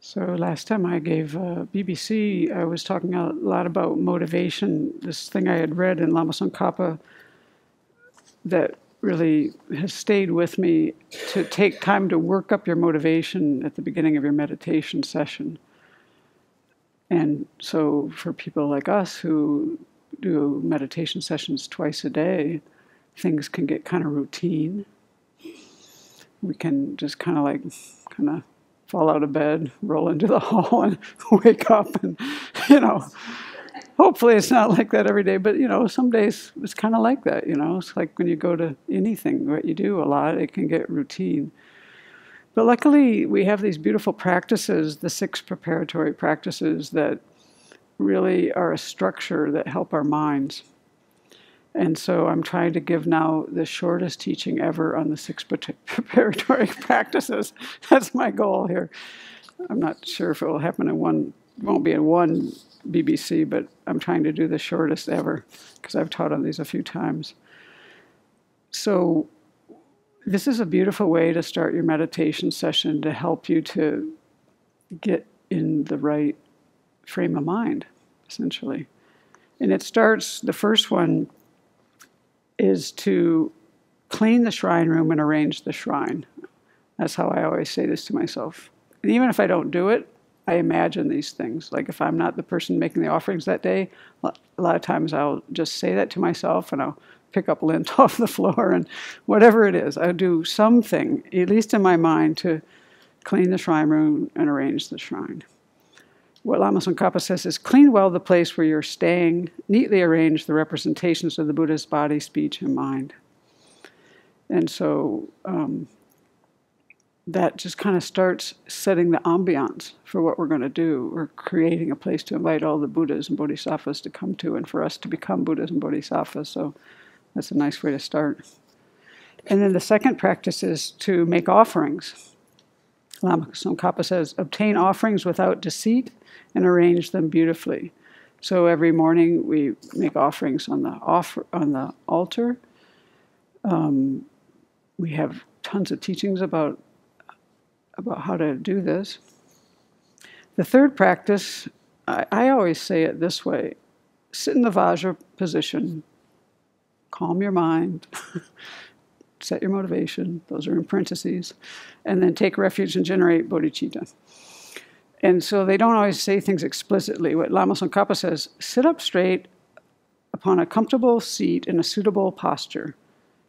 So last time I gave BBC, I was talking a lot about motivation, this thing I had read in Lama Tsongkhapa that really has stayed with me, to take time to work up your motivation at the beginning of your meditation session. And so for people like us who do meditation sessions twice a day, things can get kind of routine. We can just kind of fall out of bed, roll into the hall, and wake up. And, hopefully it's not like that every day. But, some days it's kind of like that, It's like when you go to anything, what you do a lot, it can get routine. But luckily, we have these beautiful practices, the 6 preparatory practices that really are a structure that help our minds. And so I'm trying to give now the shortest teaching ever on the 6 preparatory practices. That's my goal here. I'm not sure if it will happen in one, won't be in one BBC, but I'm trying to do the shortest ever because I've taught on these a few times. So this is a beautiful way to start your meditation session to help you to get in the right frame of mind, essentially. And it starts, the first one is to clean the shrine room and arrange the shrine. That's how I always say this to myself. And even if I don't do it, I imagine these things. Like if I'm not the person making the offerings that day, a lot of times I'll just say that to myself and I'll pick up lint off the floor and whatever it is. I'll do something, at least in my mind, to clean the shrine room and arrange the shrine. What Lama Tsongkhapa says is, clean well the place where you're staying, neatly arrange the representations of the Buddha's body, speech, and mind. And so that just kind of starts setting the ambiance for what we're going to do. We're creating a place to invite all the Buddhas and Bodhisattvas to come to and for us to become Buddhas and Bodhisattvas. So that's a nice way to start. And then the second practice is to make offerings. Lama Tsongkhapa says, obtain offerings without deceit and arrange them beautifully. So every morning we make offerings on the altar. We have tons of teachings about how to do this. The third practice, I always say it this way: sit in the Vajra position, calm your mind, set your motivation, those are in parentheses, and then take refuge and generate bodhicitta. And so they don't always say things explicitly. What Lama Tsongkhapa says, sit up straight upon a comfortable seat in a suitable posture,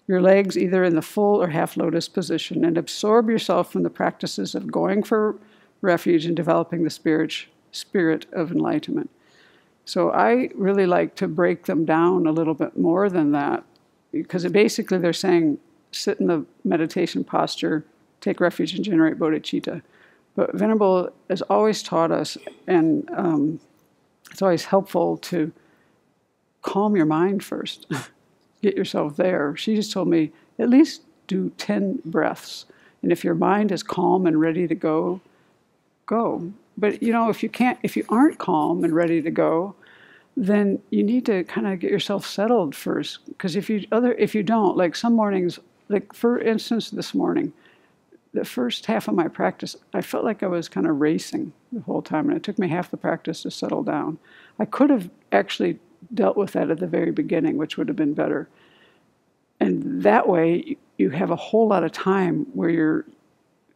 your legs either in the full or half lotus position, and absorb yourself from the practices of going for refuge and developing the spirit of enlightenment. So I really like to break them down a little bit more than that, because basically they're saying, sit in the meditation posture, take refuge and generate bodhicitta. But Venerable has always taught us, and it's always helpful to calm your mind first. Get yourself there. She just told me, at least do 10 breaths. And if your mind is calm and ready to go, go. But if you aren't calm and ready to go, then you need to kind of get yourself settled first. Because if you don't, like some mornings, like for instance this morning, the first half of my practice, I felt like I was kind of racing the whole time, and it took me half the practice to settle down. I could have actually dealt with that at the very beginning, which would have been better. And that way, you have a whole lot of time where you're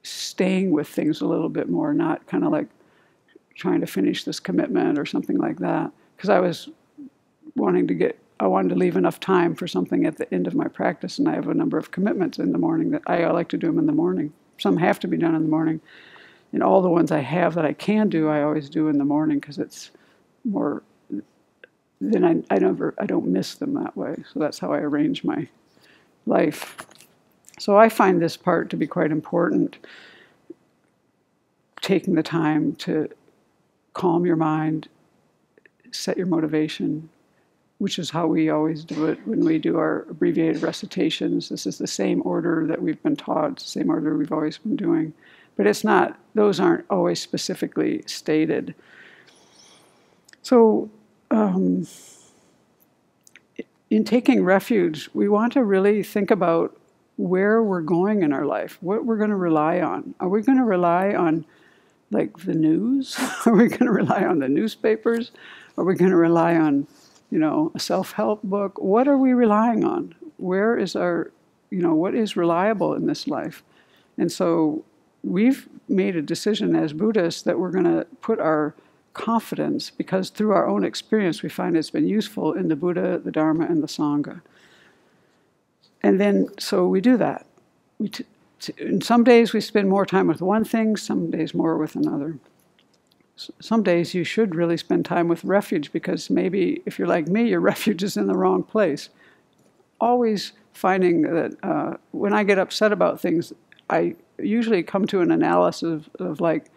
staying with things a little bit more, not kind of like trying to finish this commitment or something like that. Because I wanted to leave enough time for something at the end of my practice, and I have a number of commitments in the morning that I like to do them in the morning. Some have to be done in the morning, and all the ones I have that I can do, I always do in the morning because it's more. Then I don't miss them that way. So that's how I arrange my life. So I find this part to be quite important. Taking the time to calm your mind, set your motivation, which is how we always do it when we do our abbreviated recitations. This is the same order that we've been taught, it's the same order we've always been doing. But those aren't always specifically stated. So in taking refuge, we want to really think about where we're going in our life, what we're going to rely on. Are we going to rely on like the news? Are we going to rely on the newspapers? Are we going to rely on, a self-help book? What are we relying on? Where is our, what is reliable in this life? And so we've made a decision as Buddhists that we're going to put our confidence, because through our own experience we find it's been useful, in the Buddha, the Dharma, and the Sangha. And then, so we do that. And some days we spend more time with one thing, some days more with another. Some days you should really spend time with refuge, because maybe if you're like me, your refuge is in the wrong place. Always finding that when I get upset about things, I usually come to an analysis of like,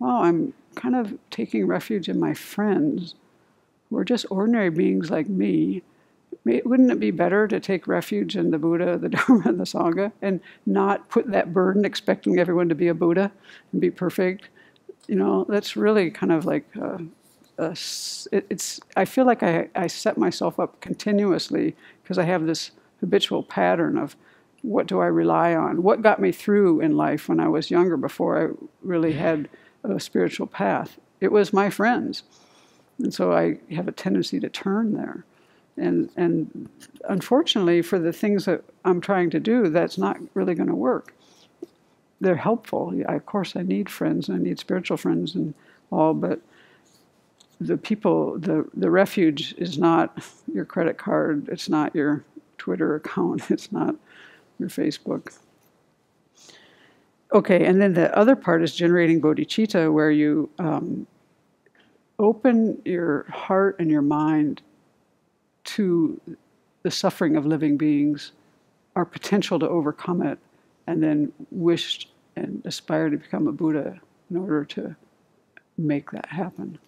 oh, I'm kind of taking refuge in my friends. We're just ordinary beings like me. Wouldn't it be better to take refuge in the Buddha, the Dharma, and the Sangha, and not put that burden expecting everyone to be a Buddha and be perfect? That's really kind of like, I feel like I set myself up continuously, because I have this habitual pattern of, what do I rely on? What got me through in life when I was younger, before I really had a spiritual path? It was my friends. And so I have a tendency to turn there. And unfortunately, for the things that I'm trying to do, that's not really going to work. They're helpful. Of course, I need friends. I need spiritual friends and all, but the people, the refuge is not your credit card. It's not your Twitter account. It's not your Facebook. Okay, and then the other part is generating bodhicitta, where you open your heart and your mind to the suffering of living beings, our potential to overcome it, and then wish and aspire to become a Buddha in order to make that happen.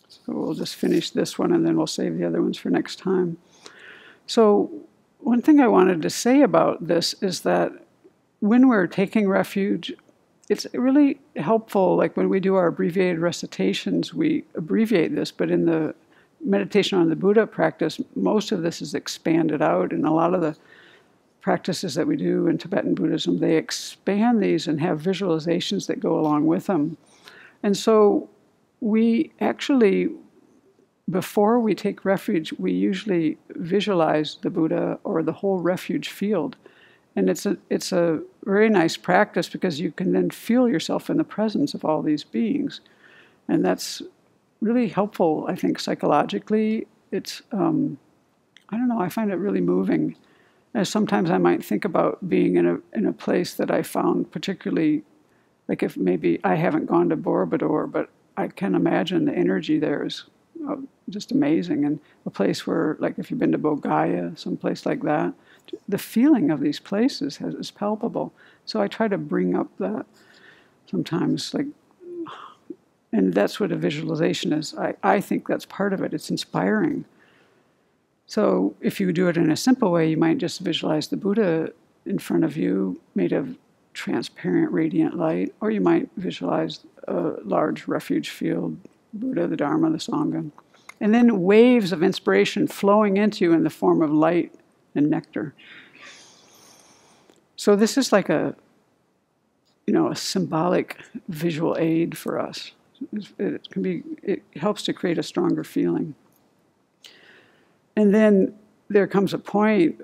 So we'll just finish this one, and then we'll save the other ones for next time. So one thing I wanted to say about this is that when we're taking refuge, it's really helpful, like when we do our abbreviated recitations, we abbreviate this, but in the meditation on the Buddha practice, most of this is expanded out, and a lot of the practices that we do in Tibetan Buddhism, they expand these and have visualizations that go along with them. And so we actually, before we take refuge, we usually visualize the Buddha or the whole refuge field. And it's a very nice practice, because you can then feel yourself in the presence of all these beings. And that's really helpful, I think, psychologically. It's, I don't know, I find it really moving. And sometimes I might think about being in a place that I found particularly, like if maybe I haven't gone to Borobudur, but I can imagine the energy there is just amazing. And a place where, like if you've been to Bodh some place like that, the feeling of these places is palpable. So I try to bring up that sometimes, like, and that's what a visualization is. I think that's part of it. It's inspiring. So if you do it in a simple way, you might just visualize the Buddha in front of you, made of transparent, radiant light, or you might visualize a large refuge field, Buddha, the Dharma, the Sangha. And then waves of inspiration flowing into you in the form of light and nectar. So this is like a symbolic visual aid for us. It helps to create a stronger feeling. And then there comes a point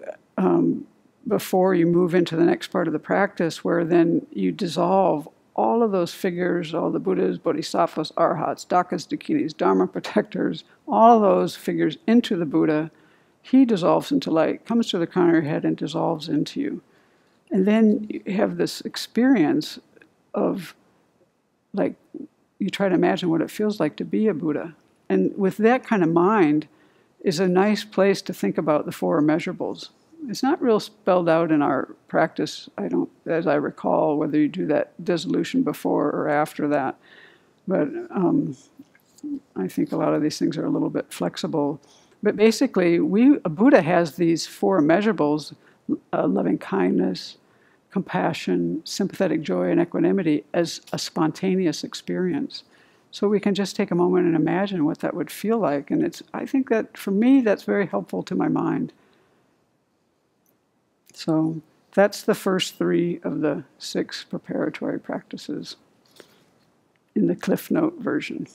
before you move into the next part of the practice, where then you dissolve all of those figures, all the Buddhas, Bodhisattvas, Arhats, Dakinis, Dakinis, Dharma protectors, all those figures into the Buddha. He dissolves into light, comes to the crown of your head and dissolves into you. And then you have this experience of, like, you try to imagine what it feels like to be a Buddha. And with that kind of mind is a nice place to think about the four immeasurables. It's not real spelled out in our practice, as I recall, whether you do that dissolution before or after that. But I think a lot of these things are a little bit flexible. But basically, a Buddha has these four immeasurables, loving kindness, compassion, sympathetic joy, and equanimity, as a spontaneous experience. So we can just take a moment and imagine what that would feel like. And I think that, for me, that's very helpful to my mind. So That's the first 3 of the 6 preparatory practices in the Cliff Note version.